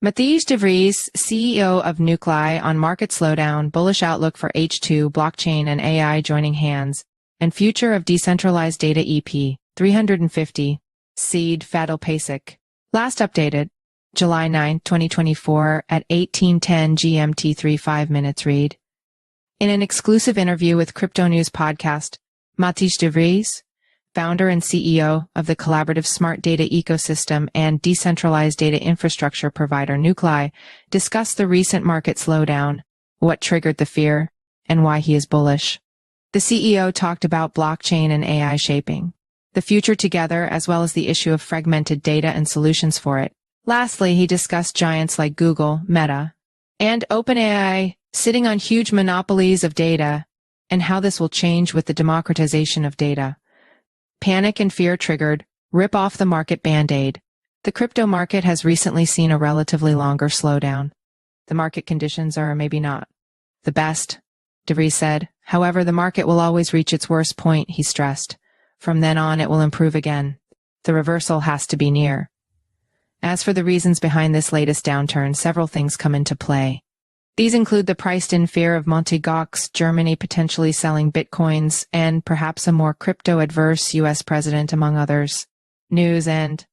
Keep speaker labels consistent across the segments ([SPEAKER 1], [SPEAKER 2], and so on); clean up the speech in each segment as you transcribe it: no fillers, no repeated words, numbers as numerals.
[SPEAKER 1] Matthijs de Vries, CEO of Nuklai, on market slowdown, bullish outlook for H2, blockchain and AI joining hands, and future of decentralized data EP, 350, seed Fadilpašić. Last updated, July 9, 2024 at 18:10 GMT 35 minutes read. In an exclusive interview with Cryptonews Podcast, Matthijs de Vries, founder and CEO of the collaborative smart data ecosystem and decentralized data infrastructure provider Nuklai, discussed the recent market slowdown, what triggered the fear, and why he is bullish. The CEO talked about blockchain and AI shaping the future together, as well as the issue of fragmented data and solutions for it. Lastly, he discussed giants like Google, Meta, and OpenAI sitting on huge monopolies of data and how this will change with the democratization of data. Panic and fear triggered, rip off the market band-aid. The crypto market has recently seen a relatively longer slowdown. The market conditions are maybe not the best, de Vries said. However, the market will always reach its worst point, he stressed. From then on, it will improve again. The reversal has to be near. As for the reasons behind this latest downturn, several things come into play. These include the priced-in fear of Mt. Gox, Germany potentially selling bitcoins, and perhaps a more crypto-adverse U.S. president, among others. News and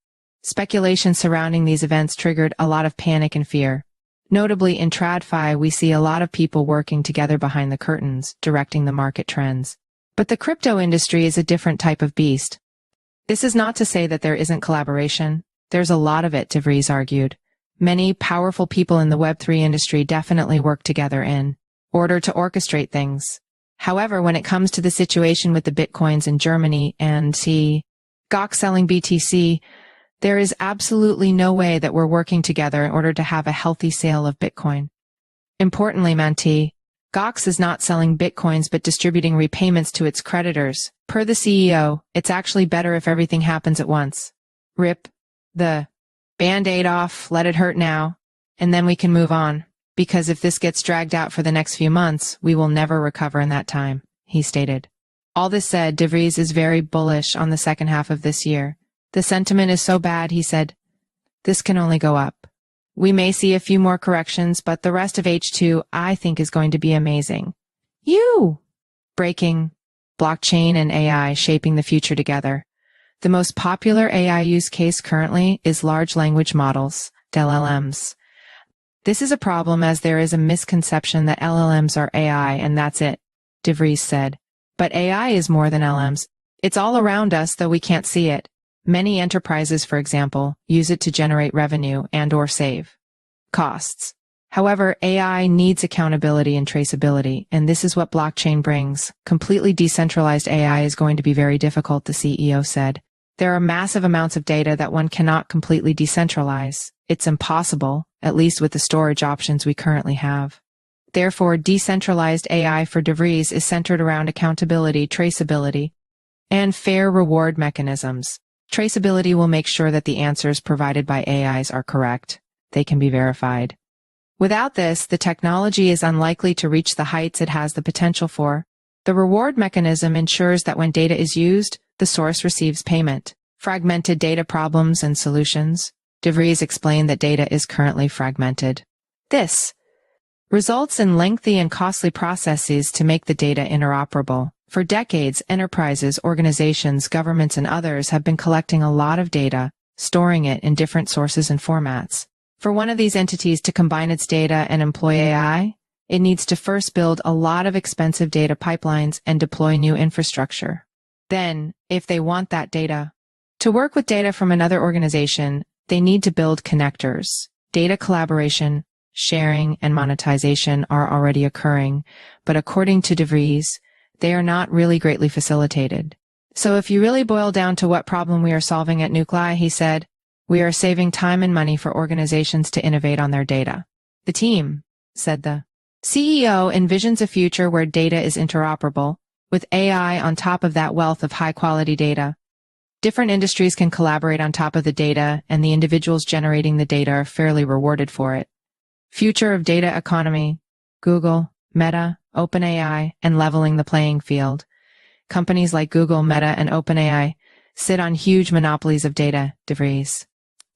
[SPEAKER 1] speculation surrounding these events triggered a lot of panic and fear. Notably, in TradFi, we see a lot of people working together behind the curtains, directing the market trends. But the crypto industry is a different type of beast. This is not to say that there isn't collaboration. There's a lot of it, de Vries argued. Many powerful people in the Web3 industry definitely work together in order to orchestrate things. However, when it comes to the situation with the bitcoins in Germany and Gox selling BTC, there is absolutely no way that we're working together in order to have a healthy sale of Bitcoin. Importantly, Mt. Gox is not selling Bitcoins but distributing repayments to its creditors. Per the CEO, it's actually better if everything happens at once. Rip the Band-Aid off, let it hurt now, and then we can move on, because if this gets dragged out for the next few months, we will never recover in that time, he stated. All this said, de Vries is very bullish on the second half of this year. The sentiment is so bad, he said. This can only go up. We may see a few more corrections, but the rest of H2, I think, is going to be amazing. Breaking blockchain and AI shaping the future together. The most popular AI use case currently is large language models, LLMs. This is a problem as there is a misconception that LLMs are AI and that's it, de Vries said. But AI is more than LLMs. It's all around us, though we can't see it. Many enterprises, for example, use it to generate revenue and/or save costs. However, AI needs accountability and traceability, and this is what blockchain brings. Completely decentralized AI is going to be very difficult, the CEO said. There are massive amounts of data that one cannot completely decentralize. It's impossible, at least with the storage options we currently have. Therefore, decentralized AI for de Vries is centered around accountability, traceability, and fair reward mechanisms. Traceability will make sure that the answers provided by AIs are correct. They can be verified. Without this, the technology is unlikely to reach the heights it has the potential for. The reward mechanism ensures that when data is used, the source receives payment. Fragmented data problems and solutions. De Vries explained that data is currently fragmented. This results in lengthy and costly processes to make the data interoperable. For decades, enterprises, organizations, governments, and others have been collecting a lot of data, storing it in different sources and formats. For one of these entities to combine its data and employ AI, it needs to first build a lot of expensive data pipelines and deploy new infrastructure. Then, if they want that data to work with data from another organization, they need to build connectors. Data collaboration, sharing, and monetization are already occurring, but according to de Vries, they are not really greatly facilitated. So if you really boil down to what problem we are solving at Nuklai, he said, we are saving time and money for organizations to innovate on their data. The team, said the CEO, envisions a future where data is interoperable, with AI on top of that wealth of high-quality data. Different industries can collaborate on top of the data, and the individuals generating the data are fairly rewarded for it. Future of data economy, Google, Meta, OpenAI, and leveling the playing field. Companies like Google, Meta, and OpenAI sit on huge monopolies of data, de Vries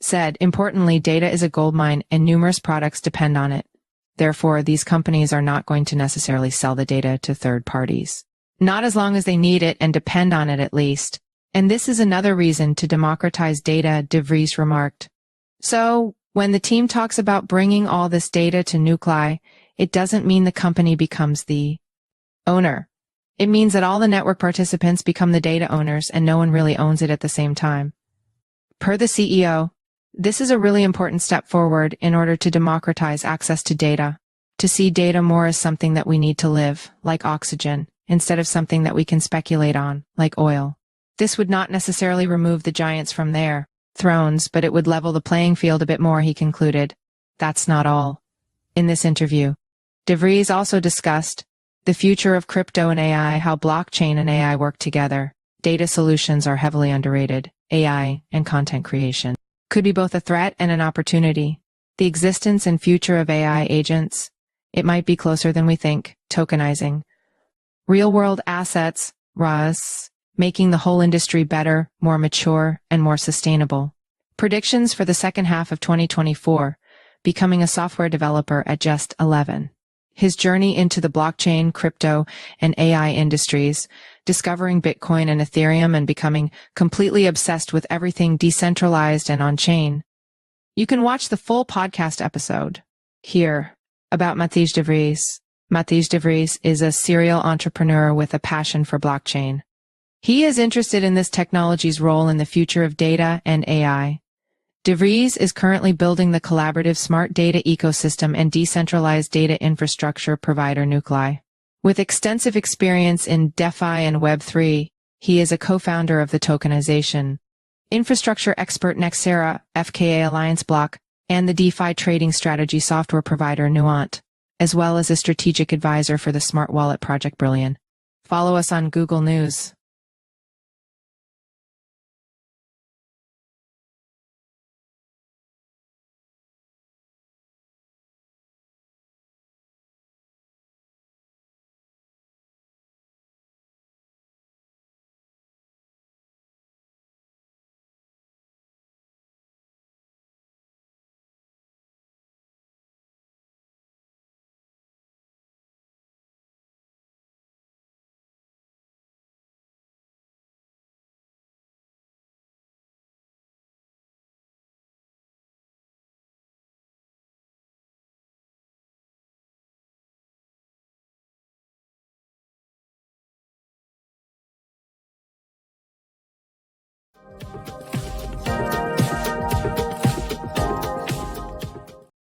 [SPEAKER 1] said, importantly, data is a goldmine and numerous products depend on it. Therefore, these companies are not going to necessarily sell the data to third parties. Not as long as they need it and depend on it at least. And this is another reason to democratize data, de Vries remarked. So, when the team talks about bringing all this data to Nuklai, it doesn't mean the company becomes the owner. It means that all the network participants become the data owners and no one really owns it at the same time. Per the CEO, this is a really important step forward in order to democratize access to data, to see data more as something that we need to live, like oxygen, instead of something that we can speculate on, like oil. This would not necessarily remove the giants from their thrones, but it would level the playing field a bit more, he concluded. That's not all. In this interview, de Vries also discussed the future of crypto and AI, how blockchain and AI work together. Data solutions are heavily underrated. AI and content creation could be both a threat and an opportunity. The existence and future of AI agents, it might be closer than we think. Tokenizing real-world assets, RAS, making the whole industry better, more mature, and more sustainable. Predictions for the second half of 2024, becoming a software developer at just 11. His journey into the blockchain, crypto, and AI industries, discovering Bitcoin and Ethereum and becoming completely obsessed with everything decentralized and on-chain. You can watch the full podcast episode here about Matthijs de Vries. Matthijs de Vries is a serial entrepreneur with a passion for blockchain. He is interested in this technology's role in the future of data and AI. De Vries is currently building the collaborative smart data ecosystem and decentralized data infrastructure provider Nuklai. With extensive experience in DeFi and Web3, he is a co-founder of the tokenization infrastructure expert Nexera, FKA Alliance Block, and the DeFi trading strategy software provider Nuant, as well as a strategic advisor for the smart wallet project Brilliant. Follow us on Google News.